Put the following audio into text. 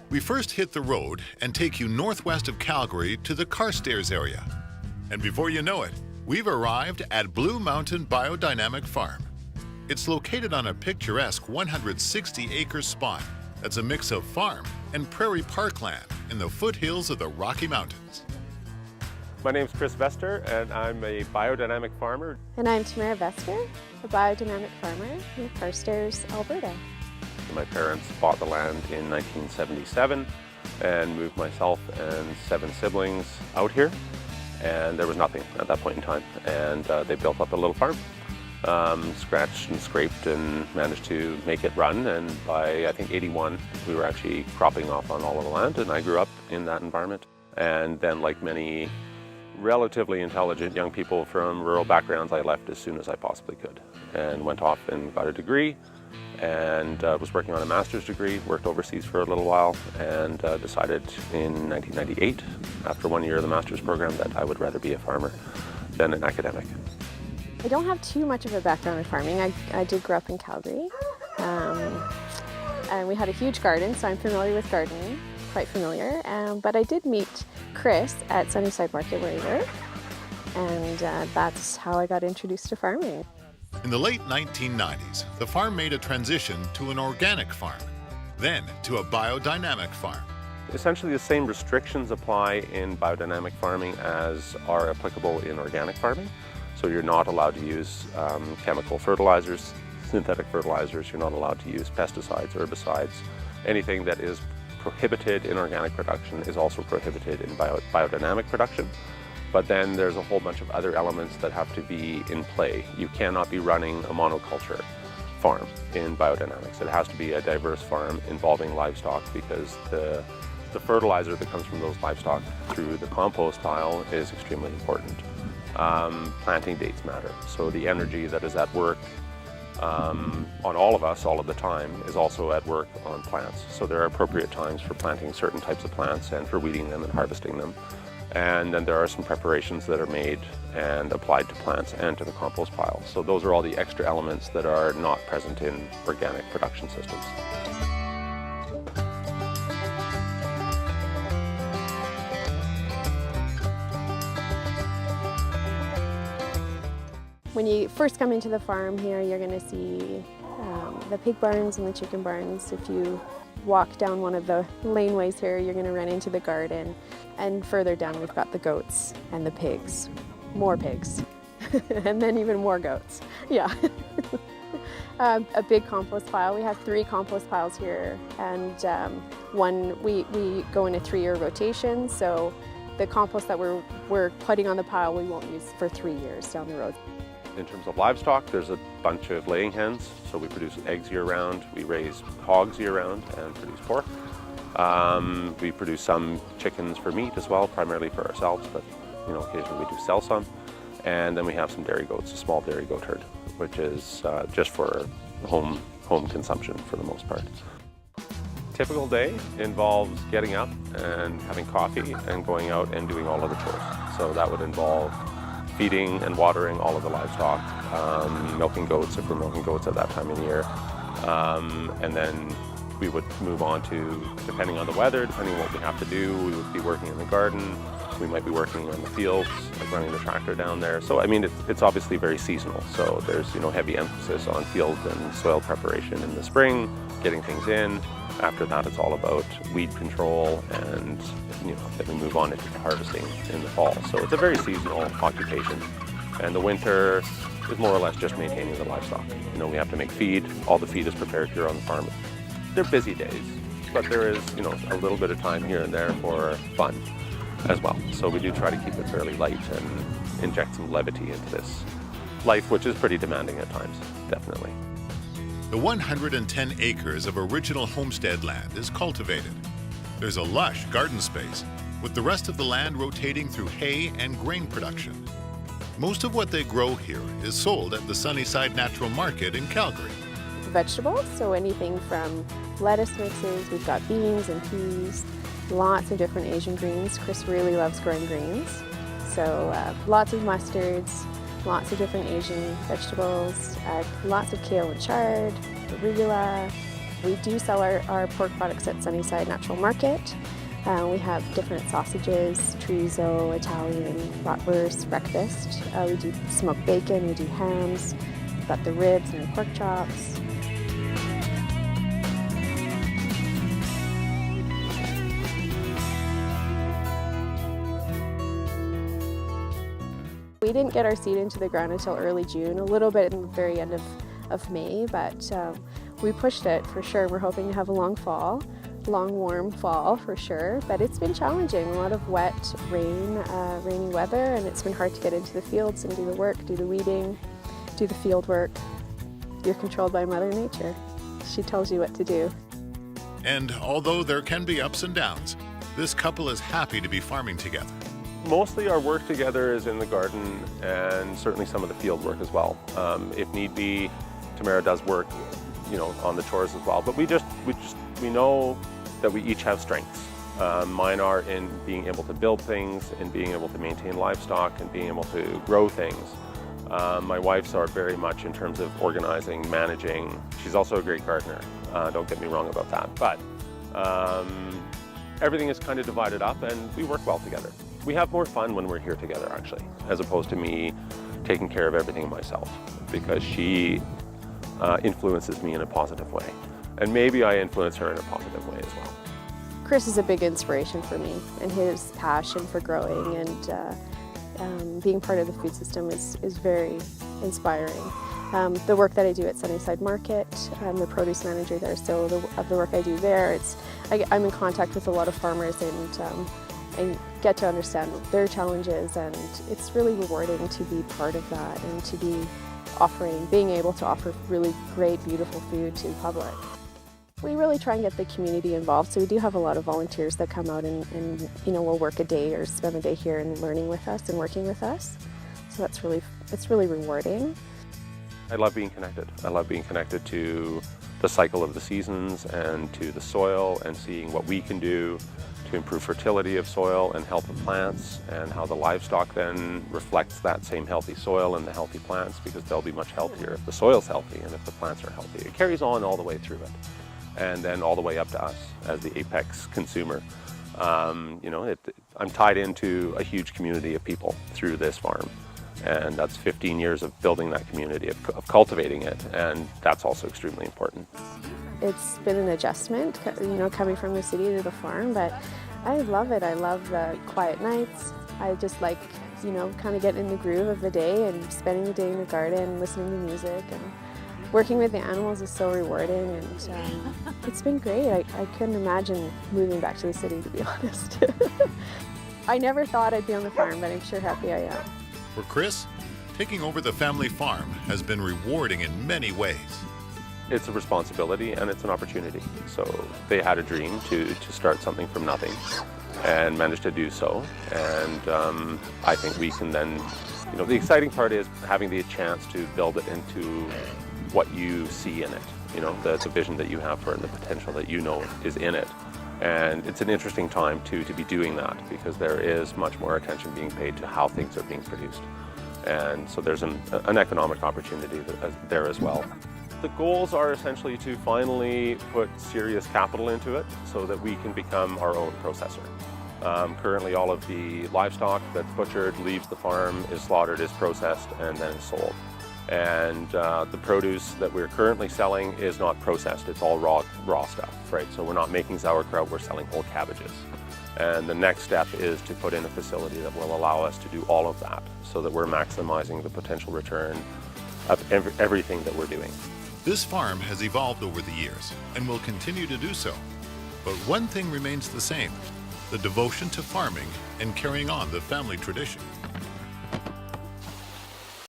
We first hit the road and take you northwest of Calgary to the Carstairs area. And before you know it, we've arrived at Blue Mountain Biodynamic Farm. It's located on a picturesque 160-acre spot that's a mix of farm and prairie parkland in the foothills of the Rocky Mountains. My name's Chris Vester, and I'm a biodynamic farmer. And I'm Tamara Vester, a biodynamic farmer in Carstairs, Alberta. My parents bought the land in 1977 and moved myself and 7 siblings out here, and there was nothing at that point in time. And they built up a little farm, scratched and scraped and managed to make it run. And by, I think, 81, we were actually cropping off on all of the land, and I grew up in that environment. And then, like many relatively intelligent young people from rural backgrounds, I left as soon as I possibly could and went off and got a degree, and was working on a master's degree, worked overseas for a little while, and decided in 1998, after 1 year of the master's program, that I would rather be a farmer than an academic. I don't have too much of a background in farming. I did grow up in Calgary, and we had a huge garden, so I'm familiar with gardening, quite familiar. But I did meet Chris at Sunnyside Market where he worked, and that's how I got introduced to farming. In the late 1990s, the farm made a transition to an organic farm, then to a biodynamic farm. Essentially the same restrictions apply in biodynamic farming as are applicable in organic farming. So you're not allowed to use chemical fertilizers, synthetic fertilizers, you're not allowed to use pesticides, herbicides. Anything that is prohibited in organic production is also prohibited in biodynamic production. But then there's a whole bunch of other elements that have to be in play. You cannot be running a monoculture farm in biodynamics. It has to be a diverse farm involving livestock, because the fertilizer that comes from those livestock through the compost pile is extremely important. Planting dates matter. So the energy that is at work on all of us all of the time is also at work on plants. So there are appropriate times for planting certain types of plants and for weeding them and harvesting them. And then there are some preparations that are made and applied to plants and to the compost pile. So those are all the extra elements that are not present in organic production systems. When you first come into the farm here, you're going to see the pig barns and the chicken barns. If you walk down one of the laneways here, you're going to run into the garden. And further down, we've got the goats and the pigs. More pigs. And then even more goats. Yeah. A big compost pile. We have 3 compost piles here. And we go in a 3-year rotation. So the compost that we're putting on the pile, we won't use for 3 years down the road. In terms of livestock, there's a bunch of laying hens, so we produce eggs year-round. We raise hogs year-round and produce pork. We produce some chickens for meat as well, primarily for ourselves, but occasionally we do sell some. And then we have some dairy goats, a small dairy goat herd, which is just for home consumption for the most part. Typical day involves getting up and having coffee and going out and doing all of the chores. So that would involve feeding and watering all of the livestock, milking goats if we're milking goats at that time of year. And then we would move on to, depending on the weather, depending on what we have to do, we would be working in the garden, we might be working on the fields, like running the tractor down there. So I mean, it's obviously very seasonal. So there's heavy emphasis on field and soil preparation in the spring, getting things in. After that, it's all about weed control, and then we move on into harvesting in the fall. So it's a very seasonal occupation. And the winter is more or less just maintaining the livestock. We have to make feed. All the feed is prepared here on the farm. They're busy days, but there is, a little bit of time here and there for fun as well. So we do try to keep it fairly light and inject some levity into this life, which is pretty demanding at times, definitely. The 110 acres of original homestead land is cultivated. There's a lush garden space, with the rest of the land rotating through hay and grain production. Most of what they grow here is sold at the Sunnyside Natural Market in Calgary. Vegetables, so anything from lettuce mixes, we've got beans and peas, lots of different Asian greens. Chris really loves growing greens. So lots of mustards, lots of different Asian vegetables, lots of kale and chard, arugula, We do sell our pork products at Sunnyside Natural Market. We have different sausages, chorizo, Italian, bratwurst, breakfast. We do smoked bacon, we do hams, we've got the ribs and the pork chops. We didn't get our seed into the ground until early June, a little bit in the very end of May, but we pushed it for sure. We're hoping to have a long fall, long warm fall for sure, but it's been challenging. A lot of wet, rainy weather, and it's been hard to get into the fields and do the work, do the weeding, do the field work. You're controlled by Mother Nature. She tells you what to do. And although there can be ups and downs, this couple is happy to be farming together. Mostly our work together is in the garden and certainly some of the field work as well. If need be, Tamara does work, on the chores as well. But we know that we each have strengths. Mine are in being able to build things, in being able to maintain livestock, and being able to grow things. My wife's are very much in terms of organizing, managing. She's also a great gardener. Don't get me wrong about that. But everything is kind of divided up, and we work well together. We have more fun when we're here together, actually, as opposed to me taking care of everything myself, because she influences me in a positive way. And maybe I influence her in a positive way as well. Chris is a big inspiration for me, and his passion for growing and being part of the food system is very inspiring. The work that I do at Sunnyside Market, I'm the produce manager there, so of the work I do there, I'm in contact with a lot of farmers and get to understand their challenges, and it's really rewarding to be part of that and to be being able to offer really great, beautiful food to the public. We really try and get the community involved, so we do have a lot of volunteers that come out and will work a day or spend a day here and learning with us and working with us. So it's really rewarding. I love being connected. I love being connected to the cycle of the seasons and to the soil, and seeing what we can do to improve fertility of soil and help the plants, and how the livestock then reflects that same healthy soil and the healthy plants, because they'll be much healthier if the soil's healthy and if the plants are healthy. It carries on all the way through it, and then all the way up to us as the apex consumer. I'm tied into a huge community of people through this farm, and that's 15 years of building that community, of cultivating it, and that's also extremely important. It's been an adjustment, coming from the city to the farm, but I love it. I love the quiet nights. I just like, kind of getting in the groove of the day and spending the day in the garden, listening to music, and working with the animals is so rewarding, and it's been great. I couldn't imagine moving back to the city, to be honest. I never thought I'd be on the farm, but I'm sure happy I am. For Chris, taking over the family farm has been rewarding in many ways. It's a responsibility and it's an opportunity. So they had a dream to start something from nothing and managed to do so. And I think we can then, the exciting part is having the chance to build it into what you see in it, the vision that you have for it and the potential that is in it. And it's an interesting time to be doing that, because there is much more attention being paid to how things are being produced. And so there's an economic opportunity there as well. The goals are essentially to finally put serious capital into it so that we can become our own processor. Currently all of the livestock that's butchered leaves the farm, is slaughtered, is processed, and then is sold. And the produce that we're currently selling is not processed, it's all raw stuff, right? So we're not making sauerkraut, we're selling whole cabbages. And the next step is to put in a facility that will allow us to do all of that, so that we're maximizing the potential return of everything that we're doing. This farm has evolved over the years and will continue to do so. But one thing remains the same: the devotion to farming and carrying on the family tradition.